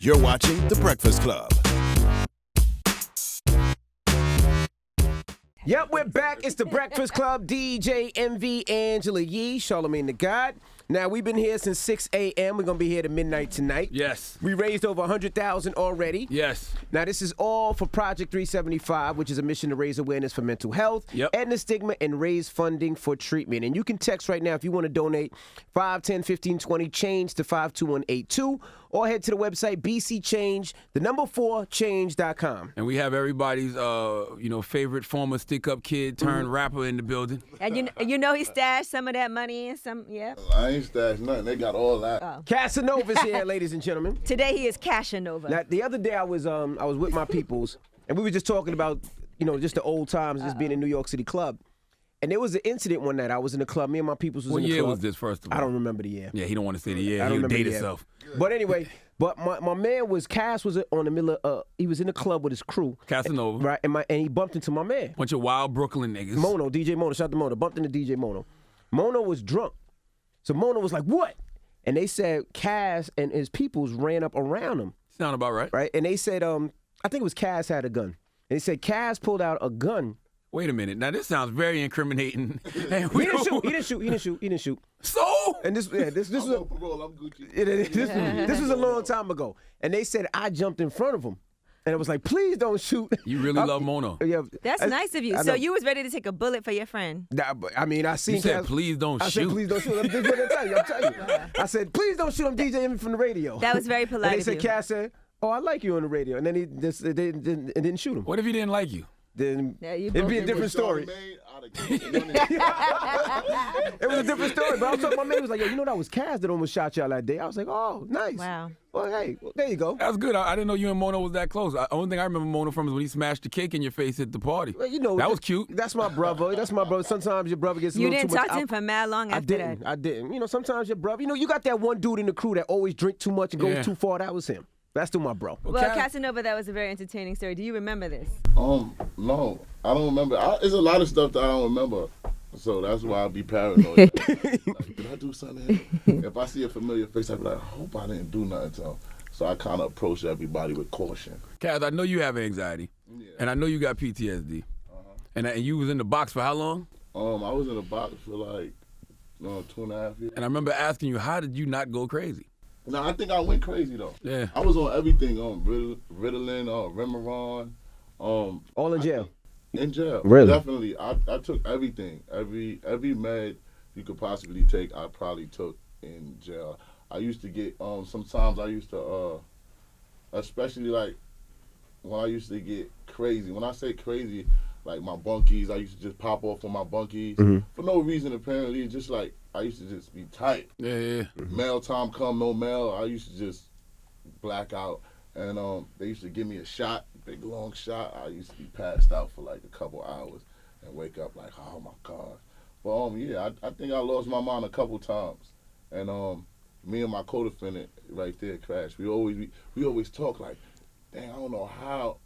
You're watching The Breakfast Club. Yep, we're back. It's The Breakfast Club. DJ MV, Angela Yee, Charlamagne the God. Now, we've been here since 6 a.m. We're going to be here to midnight tonight. Yes. We raised over $100,000 already. Yes. Now, this is all for Project 375, which is a mission to raise awareness for mental health, end the stigma, and raise funding for treatment. And you can text right now if you want to donate 5, 10, 15, 20, change to 52182, or head to the website bcchange4change.com. And we have everybody's, favorite former stick-up kid turned rapper in the building. And you know he stashed some of that money in some, I ain't stashed nothing. They got all that. Oh. Casanova's here, ladies and gentlemen. Today he is Casanova. Now, the other day I was with my peoples, and we were just talking about, just the old times, just being in New York City club. And there was an incident one night. I was in the club. Me and my peoples was in the club. What year was this, first of all? I don't remember the year. Yeah, he don't want to say the year. I don't He'll remember date the year. himself. But anyway, my man Cass was on the middle of, he was in the club with his crew. Casanova. Right, and he bumped into my man. Bunch of wild Brooklyn niggas. Mono, DJ Mono, shout out to Mono. Bumped into DJ Mono. Mono was drunk. So Mono was like, what? And they said Cass and his peoples ran up around him. Sound about right. Right? And they said, I think it was Cass had a gun. And they said Cass pulled out a gun. Wait a minute. Now, this sounds very incriminating. He didn't shoot. So? And this was I'm parole. I'm Gucci. this was a long time ago. And they said I jumped in front of him. And it was like, please don't shoot. You really love Mono. Yeah, That's nice of you. So you was ready to take a bullet for your friend. I mean, I seen You said, Cass, please don't I shoot. said, please don't shoot. I'm just going to tell you. I said, please don't shoot. I'm DJing from the radio. That was very polite And they of said, you. Cass said, oh, I like you on the radio. And then they didn't shoot him. What if he didn't like you? Then Yeah, you it'd both be a did different story. It was a different story. But I was talking to my man, he was like, yo, that was Cass that almost shot y'all that day. I was like, oh, nice. Wow. Well, hey, there you go. That's good. I didn't know you and Mono was that close. The only thing I remember Mono from is when he smashed the cake in your face at the party. Well, that was cute. That's my brother. Sometimes your brother gets a You little didn't too much talk to him for mad long I after that. didn't. Sometimes your brother, you got that one dude in the crew that always drink too much and goes too far. That was him. That's still my bro. Well, Casanova, that was a very entertaining story. Do you remember this? No, I don't remember. There's a lot of stuff that I don't remember, so that's why I'll be paranoid. Like, did I do something? If I see a familiar face, I'll be like, I hope I didn't do nothing to him. So I kind of approach everybody with caution. Cass, I know you have anxiety, and I know you got PTSD, and you was in the box for how long? I was in the box for like 2.5 years. And I remember asking you, how did you not go crazy? No, I think I went crazy though. Yeah. I was on everything, Ritalin, Remeron, All in jail. in jail. Really? Definitely. I took everything. Every med you could possibly take, I probably took in jail. I used to get sometimes I used to especially like when I used to get crazy. When I say crazy, like my bunkies, I used to just pop off on my bunkies for no reason apparently. It's just like I used to just be tight. Yeah. Mail time come, no mail. I used to just black out. And they used to give me a shot, big long shot. I used to be passed out for like a couple hours and wake up like, oh my God. But I think I lost my mind a couple times. And me and my co-defendant right there crashed. We always talk like, dang, I don't know how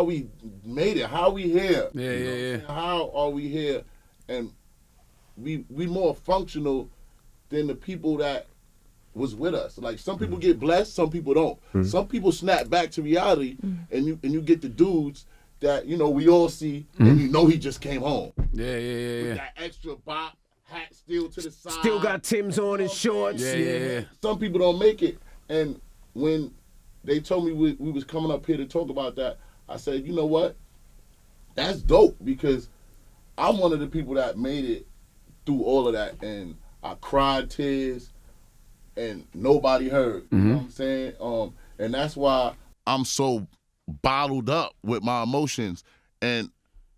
we made it, how we here. Yeah. How are we here? And we more functional than the people that was with us. Like some people get blessed, some people don't. Some people snap back to reality, and you get the dudes that we all see, and he just came home. Yeah. With that extra bop, hat still to the side. Still got Tim's on and shorts. Yeah. Some people don't make it, and when they told me we was coming up here to talk about that, I said, you know what? That's dope because I'm one of the people that made it through all of that, and I cried tears, and nobody heard. You know what I'm saying? And that's why I'm so bottled up with my emotions, and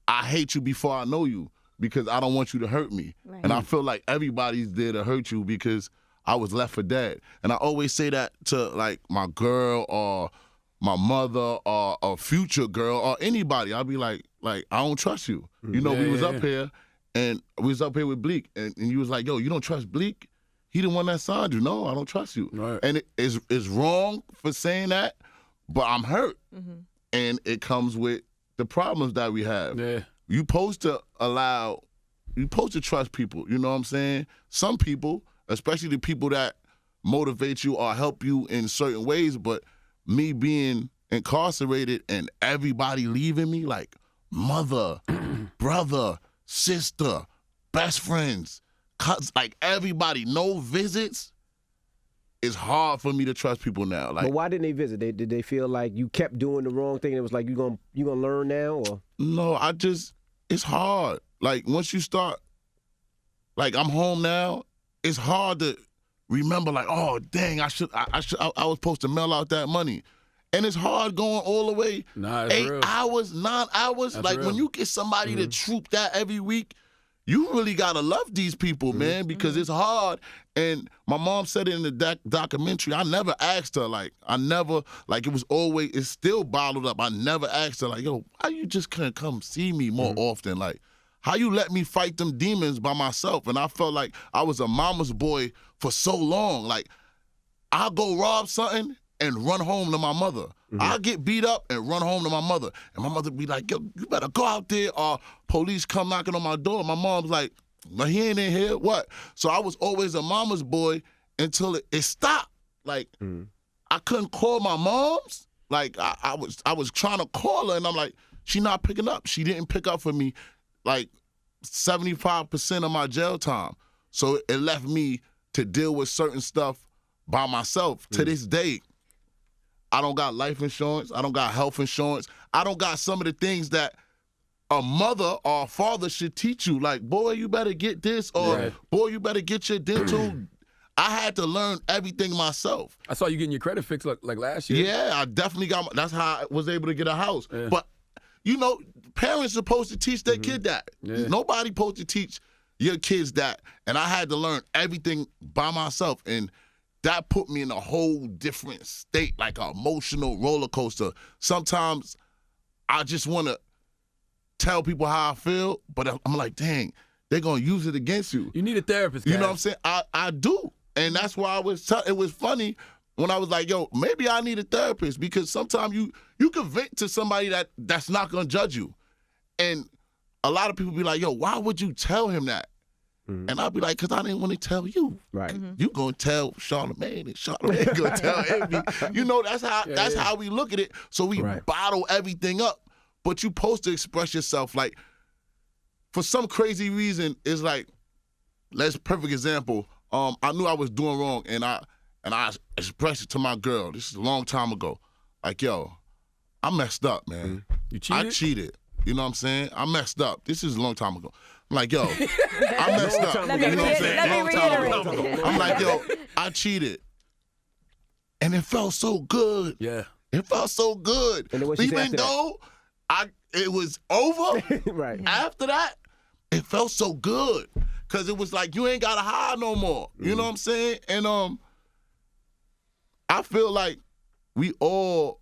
I hate you before I know you because I don't want you to hurt me. Right. And I feel like everybody's there to hurt you because I was left for dead. And I always say that to like my girl or my mother or a future girl or anybody. I'll be like I don't trust you. We was up here. And we was up here with Bleak, and you was like, yo, you don't trust Bleak? He the one that signed you. No, I don't trust you. Right. And it's wrong for saying that, but I'm hurt. And it comes with the problems that we have. Yeah. You supposed to trust people, you know what I'm saying? Some people, especially the people that motivate you or help you in certain ways, but me being incarcerated and everybody leaving me, like mother, brother, sister, best friends, cousins, like everybody, no visits. It's hard for me to trust people now. Like, but why didn't they visit? Did they feel like you kept doing the wrong thing and it was like you gonna learn now? Or no, it's hard. Like once you start, like I'm home now, it's hard to remember like, oh dang, I was supposed to mail out that money. And it's hard going all the way 8 hours, 9 hours. That's like real. when you get somebody to troop that every week, you really gotta love these people, man, because it's hard. And my mom said it in the documentary. I never asked her, it was always, it's still bottled up. I never asked her, like, yo, why you just can't come see me more often? Like, how you let me fight them demons by myself? And I felt like I was a mama's boy for so long. Like, I'll go rob something and run home to my mother. I'll get beat up and run home to my mother. And my mother be like, yo, you better go out there or police come knocking on my door. My mom's like, well, he ain't in here, what? So I was always a mama's boy until it stopped. Like, I couldn't call my mom's. Like, I was trying to call her and I'm like, she not picking up. She didn't pick up for me like 75% of my jail time. So it left me to deal with certain stuff by myself. To this day, I don't got life insurance. I don't got health insurance. I don't got some of the things that a mother or a father should teach you. Like, boy, you better get this, or boy, you better get your dental. I had to learn everything myself. I saw you getting your credit fixed like last year. Yeah, I definitely got that's how I was able to get a house. Yeah. But, you know, parents supposed to teach their kid that. Yeah. Nobody supposed to teach your kids that. And I had to learn everything by myself. And that put me in a whole different state, like an emotional roller coaster. Sometimes I just want to tell people how I feel, but I'm like, dang, they're going to use it against you. You need a therapist, guys. You know what I'm saying? I do. And that's why it was funny when I was like, yo, maybe I need a therapist, because sometimes you can vent to somebody that's not going to judge you. And a lot of people be like, yo, why would you tell him that? And I'll be like, because I didn't want to tell you. Right. You going to tell Charlamagne, and Charlamagne going to tell Envy. You know, that's how we look at it. So we bottle everything up. But you supposed to express yourself. Like, for some crazy reason, it's like, let's perfect example. I knew I was doing wrong, and I expressed it to my girl. This is a long time ago. Like, yo, I messed up, man. You cheated? I cheated. You know what I'm saying? I messed up. This is a long time ago. I'm like, yo, I messed up. You know what I'm saying? Let me reiterate. I'm like, yo, I cheated. And it felt so good. Yeah. It felt so good. Even though it was over, right. After that, it felt so good. Because it was like, you ain't got to hide no more. You know what I'm saying? And I feel like we all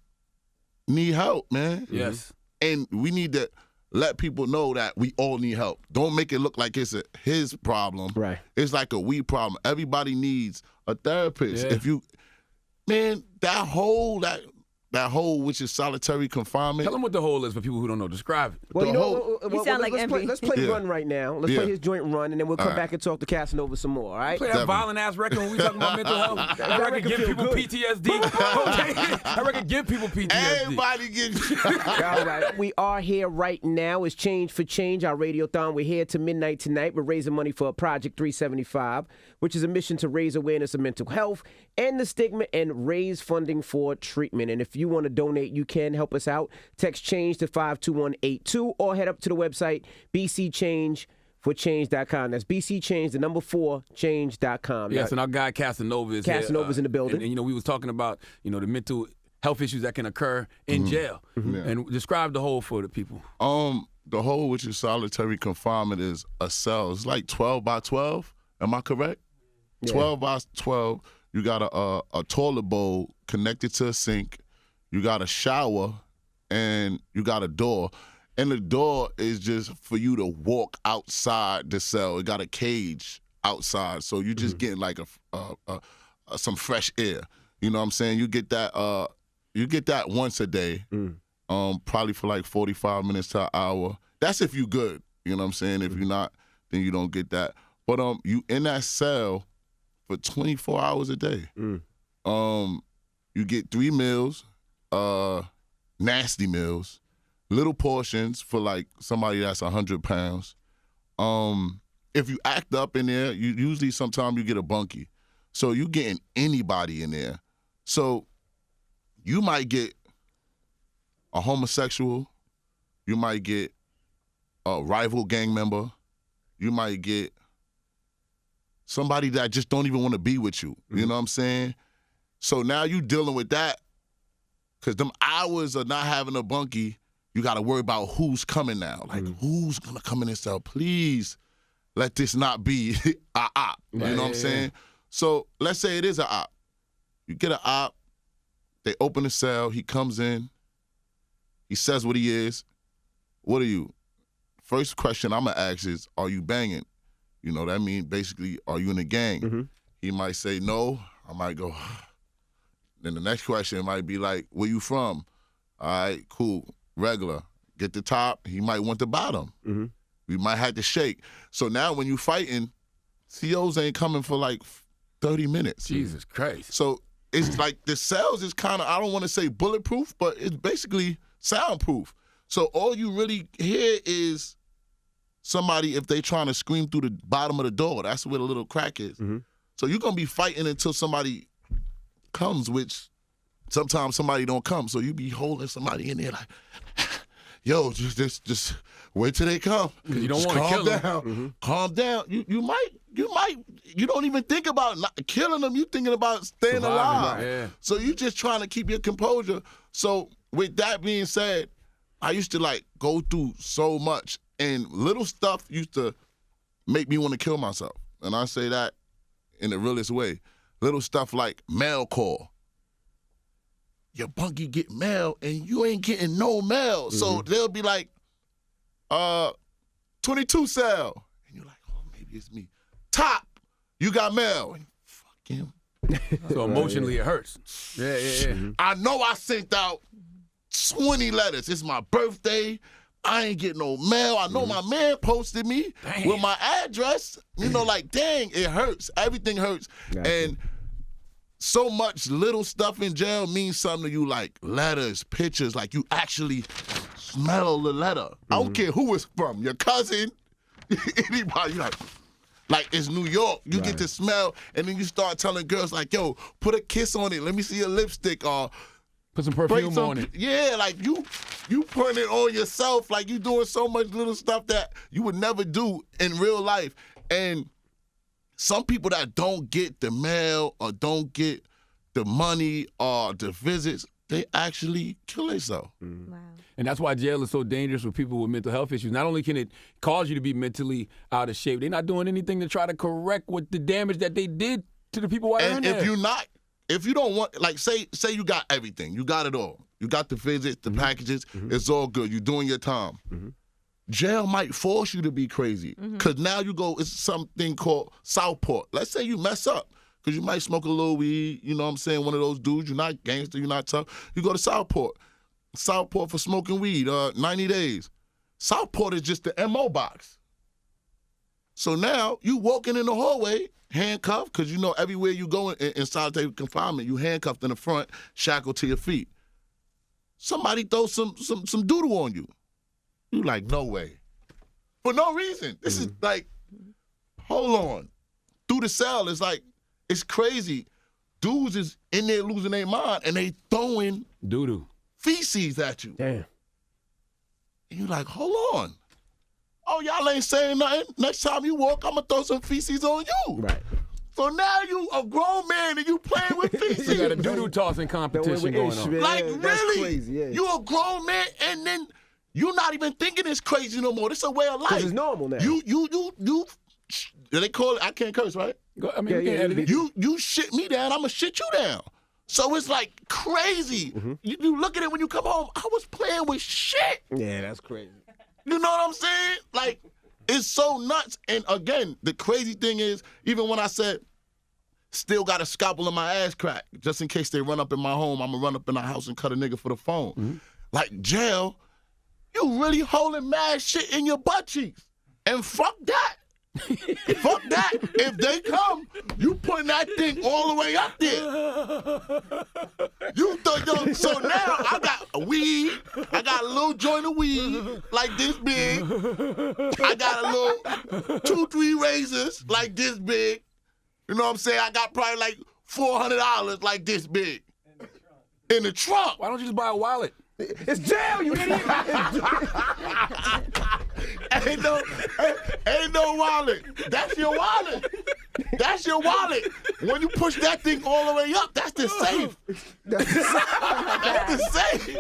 need help, man. Yes. And we need to let people know that we all need help. Don't make it look like it's his problem. Right. It's like a we problem. Everybody needs a therapist. Yeah. If you, man, that hole, which is solitary confinement. Tell them what the hole is for people who don't know. Describe it. Well, You sound like Envy. let's play Run right now. Let's play his joint Run, and then we'll come back and talk to Casanova some more, all right? Play that violent-ass record when we talking about mental health. That record give people PTSD. That record give people PTSD. Everybody gets All right. We are here right now. It's Change for Change, our radiothon. We're here to midnight tonight. We're raising money for Project 375, which is a mission to raise awareness of mental health and the stigma and raise funding for treatment. And if you want to donate, you can help us out. Text CHANGE to 52182 or head up to the website bcchangeforchange.com. That's bcchange, the number 4, change.com. Yes, and our guy Casanova is Casanova's in the building. And, you know, we was talking about, you know, the mental health issues that can occur in jail. Yeah. And describe the hole for the people. The hole, which is solitary confinement, is a cell. It's like 12 by 12. Am I correct? Yeah. 12 by 12. You got a toilet bowl connected to a sink. You got a shower, and you got a door. And the door is just for you to walk outside the cell. It got a cage outside, so you just getting like some fresh air. You know what I'm saying? You get that once a day, probably for like 45 minutes to an hour. That's if you good. You know what I'm saying? If you're not, then you don't get that. But you in that cell for 24 hours a day. You get 3 meals. nasty meals, little portions for like somebody that's 100 pounds. If you act up in there, you usually sometimes you get a bunkie. So you getting anybody in there. So you might get a homosexual, you might get a rival gang member, you might get somebody that just don't even want to be with you. You know what I'm saying? So now you dealing with that, because them hours of not having a bunkie, you got to worry about who's coming now. Like, who's going to come in and say, please let this not be a op. You know what I'm saying? So let's say it is a op. You get an op, they open the cell, he comes in, he says what he is. What are you? First question I'm going to ask is, are you banging? You know, that means basically, are you in a gang? He might say no. I might go. Then the next question might be like, where you from? All right, cool, regular. Get the top. He might want the bottom. We might have to shake. So now when you fighting, COs ain't coming for like 30 minutes. Jesus Christ. So it's like the cells is kind of, I don't want to say bulletproof, but it's basically soundproof. So all you really hear is somebody, if they trying to scream through the bottom of the door, that's where the little crack is. So you're going to be fighting until somebody comes, which sometimes somebody don't come. So you be holding somebody in there like, yo, just wait till they come. Because you don't want to kill them. Calm down. You don't even think about not killing them. You thinking about staying alive. Yeah. So you just trying to keep your composure. So with that being said, I used to like go through so much, and little stuff used to make me want to kill myself. And I say that in the realest way. Little stuff like mail call. Your bunkie get mail and you ain't getting no mail. So they'll be like, 22 cell. And you're like, oh, maybe it's me. Top, you got mail. And fuck him. So emotionally it hurts. Yeah. I know I sent out 20 letters. It's my birthday. I ain't getting no mail. I know my man posted me with my address. You know, like, dang, it hurts. Everything hurts. And so much little stuff in jail means something to you, like letters, pictures, like you actually smell the letter. I don't care who it's from, your cousin, anybody. Like it's New York. You get to smell, and then you start telling girls like, yo, put a kiss on it. Let me see your lipstick, or put some perfume on it. Yeah, like you putting it on yourself. Like you doing so much little stuff that you would never do in real life. And some people that don't get the mail or don't get the money or the visits, they actually kill themselves. Wow. And that's why jail is so dangerous for people with mental health issues. Not only can it cause you to be mentally out of shape, they're not doing anything to try to correct what the damage that they did to the people while they're in there. And if you don't want, like say you got everything, you got it all. You got the visits, the packages, it's all good. You're doing your time. Jail might force you to be crazy, because now you go, it's something called Southport. Let's say you mess up, because you might smoke a little weed, you know what I'm saying, one of those dudes, you're not gangster, you're not tough. You go to Southport for smoking weed, 90 days. Southport is just the MO box. So now you walking in the hallway, handcuffed, because you know everywhere you go in solitary confinement, you handcuffed in the front, shackled to your feet. Somebody throws some doodle on you. You like, no way. For no reason. This is like, hold on. Through the cell, it's like, it's crazy. Dudes is in there losing their mind, and they throwing doo-doo feces at you. Damn. And you like, hold on. Oh, y'all ain't saying nothing. Next time you walk, I'm going to throw some feces on you. Right. So now you a grown man and you playing with feces. You got a doo-doo tossing competition going on. Like, that's really? Crazy, yeah. You a grown man, and then you're not even thinking it's crazy no more. This a way of life. It's normal now. You they call it, I can't curse, right? You can't edit it. You shit me down, I'm going to shit you down. So it's like crazy. You look at it when you come home, I was playing with shit. Yeah, that's crazy. You know what I'm saying? Like, it's so nuts. And again, the crazy thing is, even when I said, still got a scalpel in my ass crack, just in case they run up in my home, I'm going to run up in the house and cut a nigga for the phone. Like, jail, you really holding mad shit in your butt cheeks. And fuck that. Fuck that. If they come, you putting that thing all the way up there. So now joint of weed like this big. I got a little 2-3 razors like this big. You know what I'm saying? I got probably like $400 like this big. In the trunk. Why don't you just buy a wallet? It's jail, you idiot. Ain't no wallet. That's your wallet. That's your wallet. When you push that thing all the way up, that's the safe. That's the safe.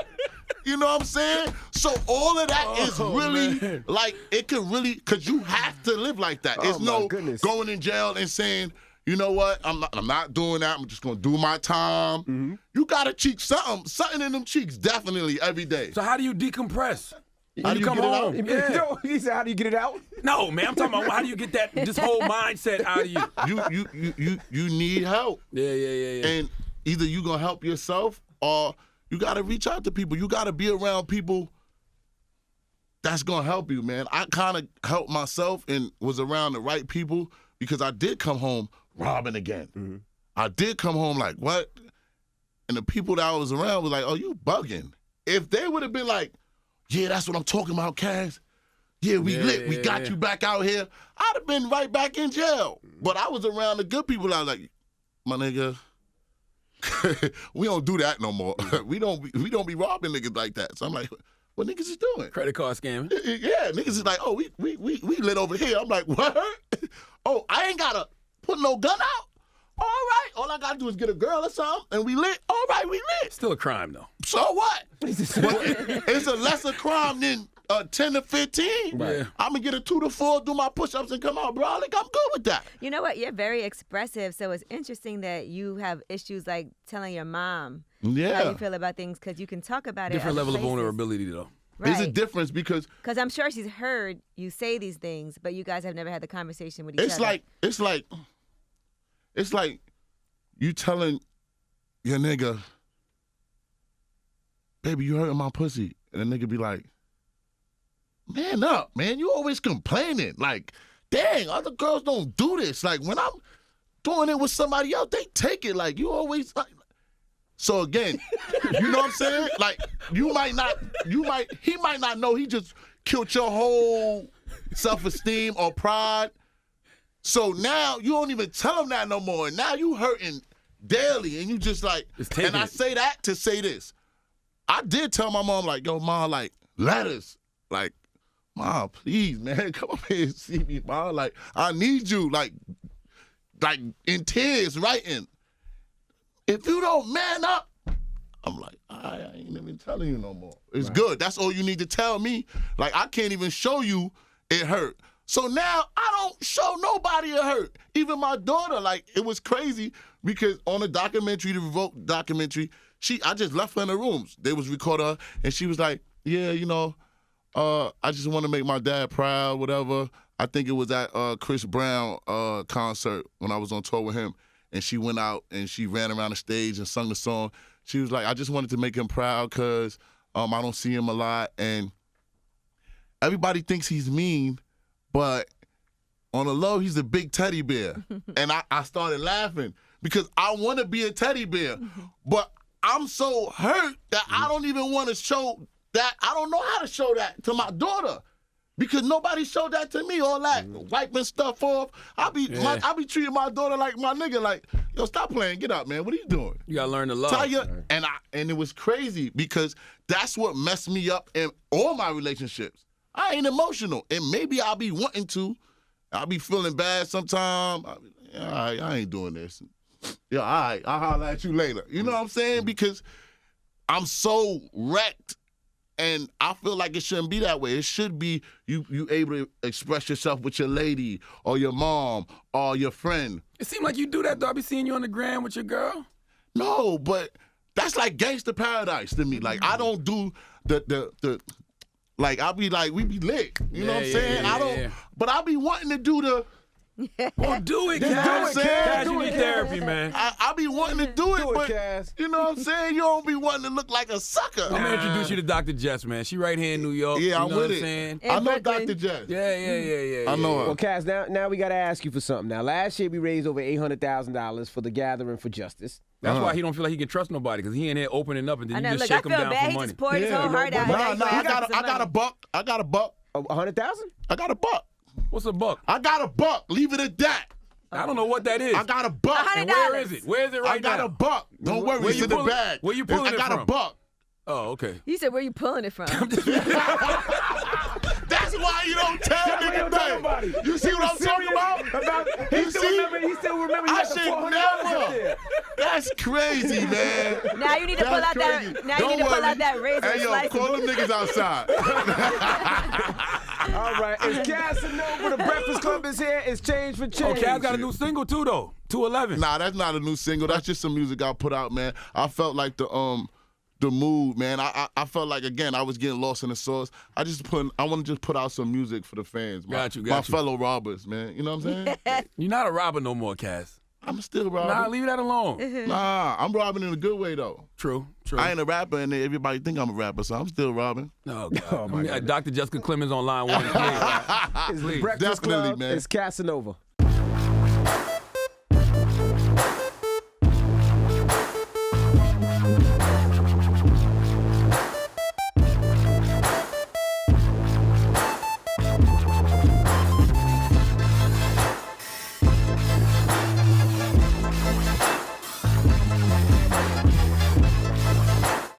You know what I'm saying? So all of that is really, like, it could really, because you have to live like that. It's no going in jail and saying, you know what, I'm not doing that. I'm just going to do my time. Mm-hmm. You got to cheek something in them cheeks, definitely, every day. So how do you decompress? How do you come get home? it out? Yeah. He said, how do you get it out? No, man, I'm talking about how do you get this whole mindset out of you? You need help. Yeah. And either you going to help yourself or you got to reach out to people. You got to be around people that's going to help you, man. I kind of helped myself and was around the right people because I did come home robbing again. Mm-hmm. I did come home like, what? And the people that I was around was like, oh, you bugging. If they would have been like, yeah, that's what I'm talking about, Kaz. Yeah, we lit. We got you back out here. I'd have been right back in jail. But I was around the good people. I was like, my nigga, we don't do that no more. we don't be robbing niggas like that. So I'm like, what niggas is doing? Credit card scamming. Yeah, niggas is like, oh, we lit over here. I'm like, what? Oh, I ain't gotta put no gun out. All right, all I gotta do is get a girl or something, and we lit. All right, we lit. Still a crime though. So what? It's a lesser crime than 10 to 15. Right. I'm gonna get a 2 to 4, do my push-ups, and come out, bro. Like, I'm good with that. You know what? You're very expressive, so it's interesting that you have issues like telling your mom how you feel about things because you can talk about Different it. level of vulnerability though. Right. There's a difference because I'm sure she's heard you say these things, but you guys have never had the conversation with each other. It's like you telling your nigga, baby, you hurting my pussy. And the nigga be like, man up, man. You always complaining. Like, dang, other girls don't do this. Like, when I'm doing it with somebody else, they take it. Like, you always... Like. So, again, you know what I'm saying? Like, he might not know he just killed your whole self-esteem or pride. So now you don't even tell him that no more. And now you hurting daily, and you just like, and I say that to say this. I did tell my mom, like, yo, Mom, like, letters. Like, Mom, please, man, come up here and see me, Mom. Like, I need you, like in tears, writing. If you don't man up, I'm like, I ain't even telling you no more. It's good. That's all you need to tell me. Like, I can't even show you it hurt. So now I don't show nobody it hurt. Even my daughter, like, it was crazy because on the documentary, the Revolt documentary, I just left her in the rooms. They was recording her, and she was like, yeah, you know, I just want to make my dad proud, whatever. I think it was at Chris Brown concert when I was on tour with him. And she went out and she ran around the stage and sung the song. She was like, I just wanted to make him proud because I don't see him a lot. And everybody thinks he's mean, but on the low, he's a big teddy bear. And I started laughing because I want to be a teddy bear. But I'm so hurt that I don't even want to show that. I don't know how to show that to my daughter. Because nobody showed that to me, all that wiping stuff off. I be treating my daughter like my nigga, like, yo, stop playing, get up, man. What are you doing? You gotta learn to love. And it was crazy because that's what messed me up in all my relationships. I ain't emotional, and maybe I'll be wanting to. I'll be feeling bad sometime. I ain't doing this. Yeah, all right, I'll holler at you later. You know what I'm saying? Because I'm so wrecked. And I feel like it shouldn't be that way. It should be you able to express yourself with your lady or your mom or your friend. It seems like you do that, though. I be seeing you on the gram with your girl. No, but that's like gangster paradise to me. Like, I don't do the like, I'll be like, we be lit. You know what I'm saying? But I be wanting to do Well, do it, You know what I'm Cass. saying? Cass, you Do it, need Cass. therapy, man. I be wanting to do it, Do it, but Cass. you know what I'm saying? You don't be wanting to look like a sucker. I'm gonna introduce you to Dr. Jess, man. She right here in New York. Yeah, you I'm know with what it. I'm saying? I know Brooklyn. Dr. Jess. Yeah. I know her. Well, Cass, now we got to ask you for something. Now, last year we raised over $800,000 for the Gathering for Justice. That's why he don't feel like he can trust nobody, because he in there opening up and then I know. you just Look, I shake him feel down bad. for He money. just poured his whole heart out. Nah, Like, I for some got a money. buck. I got a buck. 100,000? I got a buck. What's a buck? I got a buck. Leave it at that. I don't know what that is. I got a buck. And where is it? Where is it right I got now? a buck. Don't worry, Where it's you in the pulling- bag. where you pulling I it got a from? buck. Oh, okay. You said, where you pulling it from? That's why you don't tell niggas nothing. You see what I'm talking about? He still remember I you got the should $400 never. there. That's crazy, man. Now you need to pull out that. Now you need to pull out that razor Hey, and yo, slice call them niggas outside. All right, it's Casanova. The Breakfast Club is here. It's Change for Change. Oh, Cass got a new single too, though. 211. Nah, that's not a new single. That's just some music I put out, man. I felt like the mood, man. I felt like, again, I was getting lost in the sauce. I want to just put out some music for the fans. Got you. My fellow robbers, man. You know what I'm saying? You're not a robber no more, Cass. I'm still robbing. Nah, leave that alone. Nah, I'm robbing in a good way, though. True. I ain't a rapper, and everybody think I'm a rapper, so I'm still robbing. Oh, God. Dr. Jessica Clemens on line one. It's the Please. Breakfast Definitely, Club. man. It's Casanova.